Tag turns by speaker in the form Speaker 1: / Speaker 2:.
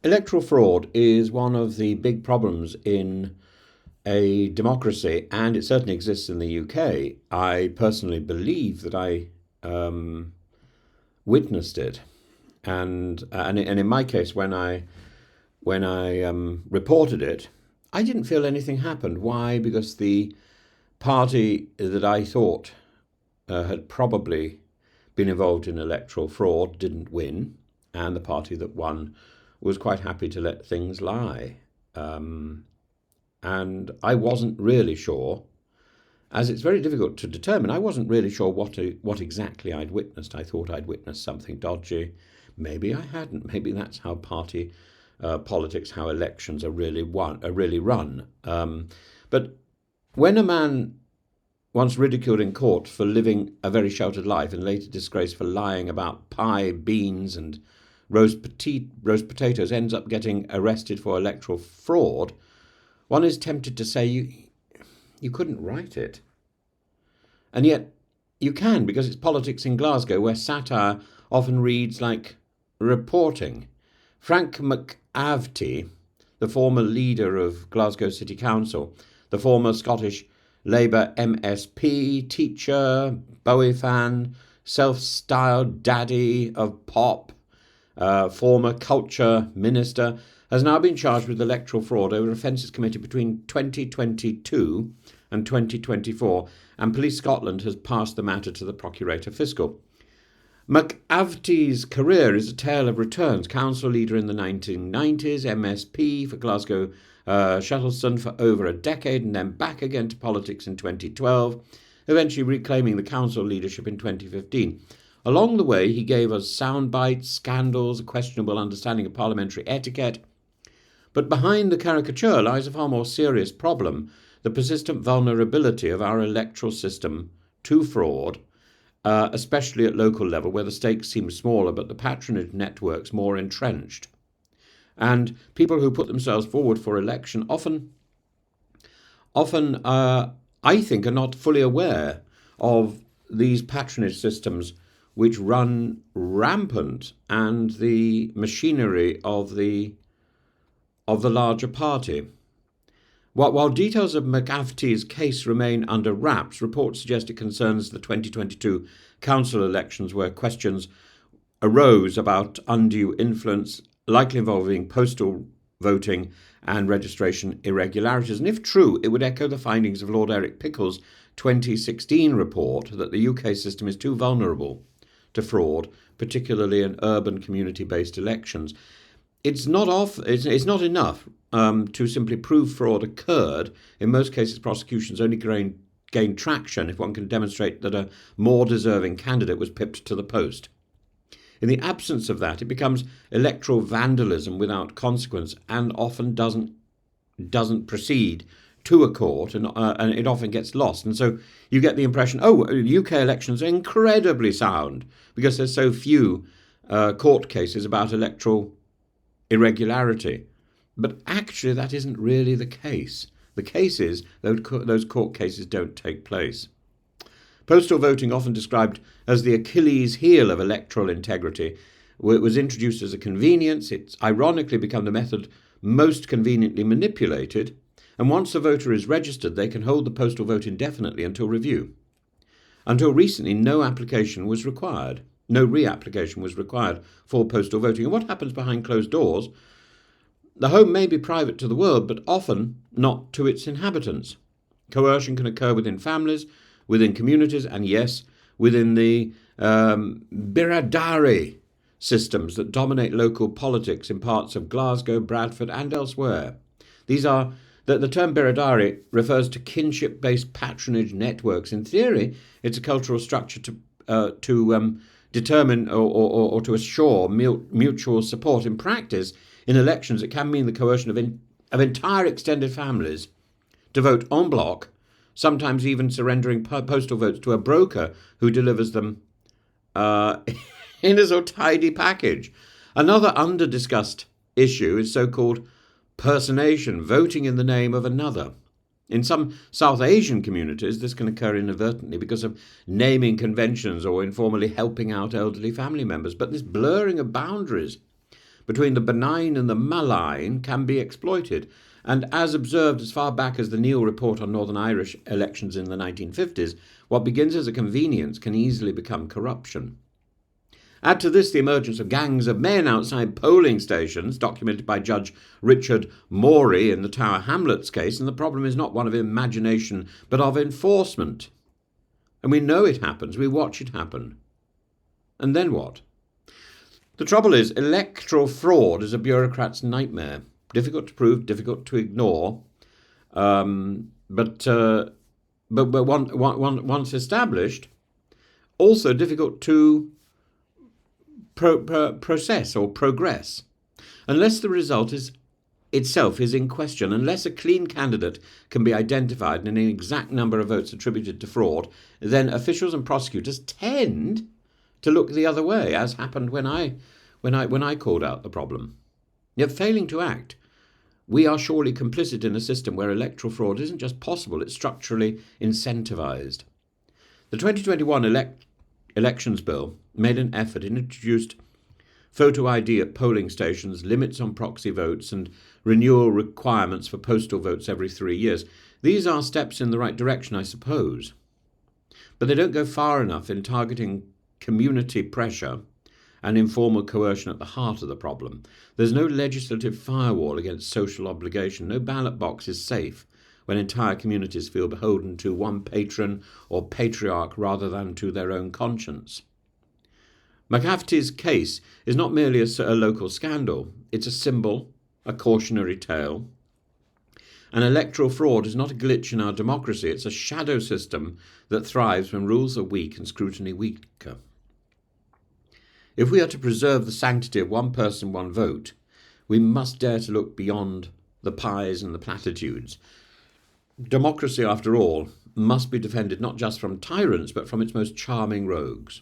Speaker 1: Electoral fraud is one of the big problems in a democracy, and it certainly exists in the UK. I personally believe that I witnessed it, and in my case, when I reported it, I didn't feel anything happened. Why? Because the party that I thought had probably been involved in electoral fraud didn't win, and the party that won was quite happy to let things lie. And I wasn't really sure, as it's very difficult to determine, I wasn't really sure what exactly I'd witnessed. I thought I'd witnessed something dodgy. Maybe I hadn't. Maybe that's how party politics, how elections are really run. But when a man once ridiculed in court for living a very sheltered life and later disgraced for lying about pie, beans, and roast potatoes ends up getting arrested for electoral fraud, one is tempted to say you couldn't write it. And yet you can, because it's politics in Glasgow, where satire often reads like reporting. Frank McAveety, the former leader of Glasgow City Council, the former Scottish Labour MSP, teacher, Bowie fan, self-styled daddy of pop, former culture minister, has now been charged with electoral fraud over offences committed between 2022 and 2024, and Police Scotland has passed the matter to the Procurator Fiscal. McAvety's career is a tale of returns. Council leader in the 1990s, MSP for Glasgow Shettleston for over a decade, and then back again to politics in 2012, eventually reclaiming the council leadership in 2015. Along the way, he gave us sound bites, scandals, a questionable understanding of parliamentary etiquette. But behind the caricature lies a far more serious problem: the persistent vulnerability of our electoral system to fraud, especially at local level, where the stakes seem smaller but the patronage networks more entrenched. And people who put themselves forward for election often, I think, are not fully aware of these patronage systems which run rampant and the machinery of the larger party. While details of McAvety's case remain under wraps, reports suggest it concerns the 2022 council elections, where questions arose about undue influence, likely involving postal voting and registration irregularities. And if true, it would echo the findings of Lord Eric Pickle's 2016 report that the UK system is too vulnerable to fraud, particularly in urban community-based elections. It's not enough to simply prove fraud occurred. In most cases, prosecutions only gain traction if one can demonstrate that a more deserving candidate was pipped to the post. In the absence of that, it becomes electoral vandalism without consequence, and often doesn't proceed to a court, and it often gets lost. And so you get the impression, UK elections are incredibly sound because there's so few court cases about electoral irregularity. But actually, that isn't really the case. The case is those court cases don't take place. Postal voting, often described as the Achilles heel of electoral integrity, was introduced as a convenience. It's ironically become the method most conveniently manipulated, and once a voter is registered, they can hold the postal vote indefinitely until review. Until recently, no reapplication was required for postal voting. And what happens behind closed doors? The home may be private to the world, but often not to its inhabitants. Coercion can occur within families, within communities, and yes, within the biradari systems that dominate local politics in parts of Glasgow, Bradford, and elsewhere. The term biradari refers to kinship-based patronage networks. In theory, it's a cultural structure to determine or to assure mutual support. In practice, in elections, it can mean the coercion of entire extended families to vote en bloc, sometimes even surrendering postal votes to a broker who delivers them in a sort of tidy package. Another under-discussed issue is so-called personation, voting in the name of another. In some South Asian communities, this can occur inadvertently because of naming conventions or informally helping out elderly family members. But this blurring of boundaries between the benign and the malign can be exploited. And as observed as far back as the Neil Report on Northern Irish elections in the 1950s, what begins as a convenience can easily become corruption. Add to this the emergence of gangs of men outside polling stations, documented by Judge Richard Morey in the Tower Hamlets case, and the problem is not one of imagination, but of enforcement. And we know it happens, we watch it happen. And then what? The trouble is, electoral fraud is a bureaucrat's nightmare. Difficult to prove, difficult to ignore, but once established, also difficult to process or progress, unless the result itself is in question, unless a clean candidate can be identified and an exact number of votes attributed to fraud. Then officials and prosecutors tend to look the other way, as happened when I called out the problem. Yet failing to act, we are surely complicit in a system where electoral fraud isn't just possible, it's structurally incentivized. The 2021 Elections Bill made an effort and introduced photo ID at polling stations, limits on proxy votes, and renewal requirements for postal votes every 3 years. These are steps in the right direction, I suppose, but they don't go far enough in targeting community pressure and informal coercion at the heart of the problem. There's no legislative firewall against social obligation. No ballot box is safe when entire communities feel beholden to one patron or patriarch rather than to their own conscience. McAvety's case is not merely a local scandal. It's a symbol, a cautionary tale. And electoral fraud is not a glitch in our democracy. It's a shadow system that thrives when rules are weak and scrutiny weaker. If we are to preserve the sanctity of one person, one vote, we must dare to look beyond the pies and the platitudes. Democracy, after all, must be defended not just from tyrants, but from its most charming rogues.